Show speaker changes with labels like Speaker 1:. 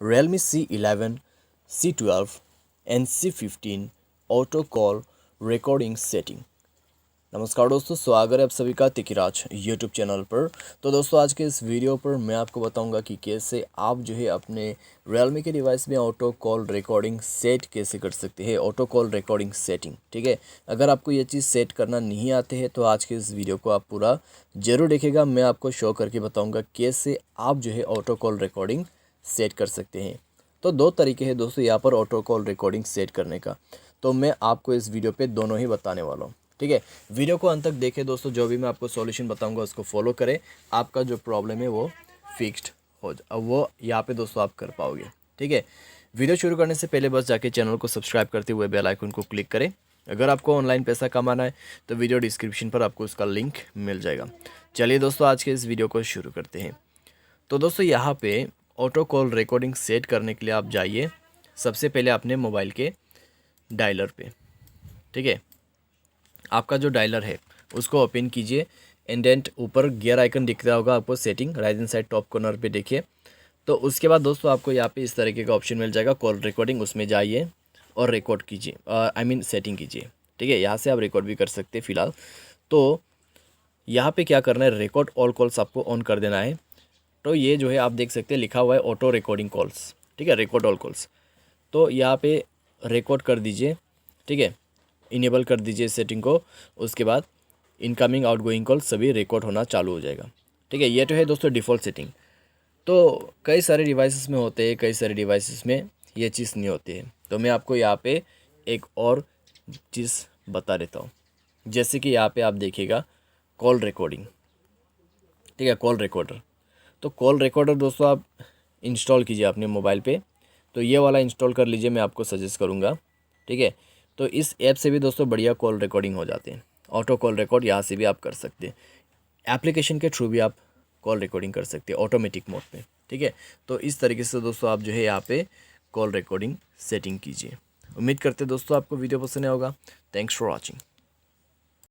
Speaker 1: Realme C11, C12 and C15 auto call recording setting. नमस्कार दोस्तों, स्वागत है आप सभी का तिकिराज यूट्यूब चैनल पर। तो दोस्तों आज के इस वीडियो पर मैं आपको बताऊंगा कि कैसे आप जो है अपने Realme के डिवाइस में ऑटो कॉल रिकॉर्डिंग सेट कैसे कर सकते हैं, ऑटो कॉल रिकॉर्डिंग सेटिंग। ठीक है, अगर आपको ये चीज़ सेट करना नहीं आते हैं तो आज के इस वीडियो को आप पूरा ज़रूर देखेगा। मैं आपको शो करके बताऊँगा कैसे आप जो है ऑटो कॉल रिकॉर्डिंग सेट कर सकते हैं। तो दो तरीके हैं दोस्तों यहाँ पर ऑटो कॉल रिकॉर्डिंग सेट करने का, तो मैं आपको इस वीडियो पे दोनों ही बताने वाला हूँ। ठीक है, वीडियो को अंत तक देखें दोस्तों, जो भी मैं आपको सॉल्यूशन बताऊंगा उसको फॉलो करें, आपका जो प्रॉब्लम है वो फिक्स्ड हो जाए, वो यहाँ पे दोस्तों आप कर पाओगे। ठीक है, वीडियो शुरू करने से पहले बस जाके चैनल को सब्सक्राइब करते हुए बेल आइकन को क्लिक करें। अगर आपको ऑनलाइन पैसा कमाना है तो वीडियो डिस्क्रिप्शन पर आपको उसका लिंक मिल जाएगा। चलिए दोस्तों आज के इस वीडियो को शुरू करते हैं। तो दोस्तों यहाँ पे ऑटो कॉल रिकॉर्डिंग सेट करने के लिए आप जाइए सबसे पहले अपने मोबाइल के डायलर पे। ठीक है, आपका जो डायलर है उसको ओपन कीजिए एंड देन ऊपर गियर आइकन दिख रहा होगा आपको, setting right hand side top corner पे देखिए। तो उसके बाद दोस्तों आपको यहाँ पे इस तरीके का ऑप्शन मिल जाएगा कॉल रिकॉर्डिंग, उसमें जाइए और रिकॉर्ड कीजिए, सेटिंग कीजिए। ठीक है, यहाँ से आप रिकॉर्ड भी कर सकते हैं फिलहाल। तो यहाँ पे क्या करना है, रिकॉर्ड ऑल कॉल्स आपको ऑन कर देना है। तो ये जो है आप देख सकते हैं लिखा हुआ है ऑटो रिकॉर्डिंग कॉल्स। ठीक है, रिकॉर्ड ऑल कॉल्स, तो यहाँ पे रिकॉर्ड कर दीजिए। ठीक है, इनेबल कर दीजिए सेटिंग को। उसके बाद इनकमिंग आउटगोइंग कॉल सभी रिकॉर्ड होना चालू हो जाएगा। ठीक है, ये तो है दोस्तों डिफ़ॉल्ट सेटिंग। तो कई सारे डिवाइसेस में होते हैं, कई सारे डिवाइसेस में ये चीज़ नहीं होती है। तो मैं आपको यहाँ पे एक और चीज़ बता देता हूँ, जैसे कि यहाँ पे आप देखिएगा कॉल रिकॉर्डिंग। ठीक है, कॉल रिकॉर्डर। तो कॉल रिकॉर्डर दोस्तों आप इंस्टॉल कीजिए अपने मोबाइल पे। तो ये वाला इंस्टॉल कर लीजिए, मैं आपको सजेस्ट करूँगा। ठीक है, तो इस ऐप से भी दोस्तों बढ़िया कॉल रिकॉर्डिंग हो जाते हैं। ऑटो कॉल रिकॉर्ड यहाँ से भी आप कर सकते हैं, एप्लीकेशन के थ्रू भी आप कॉल रिकॉर्डिंग कर सकते हैं ऑटोमेटिक मोड पे। ठीक है, तो इस तरीके से दोस्तों आप जो है यहाँ पे कॉल रिकॉर्डिंग सेटिंग कीजिए। उम्मीद करते हैं दोस्तों आपको वीडियो पसंद आया होगा। Thanks for watching.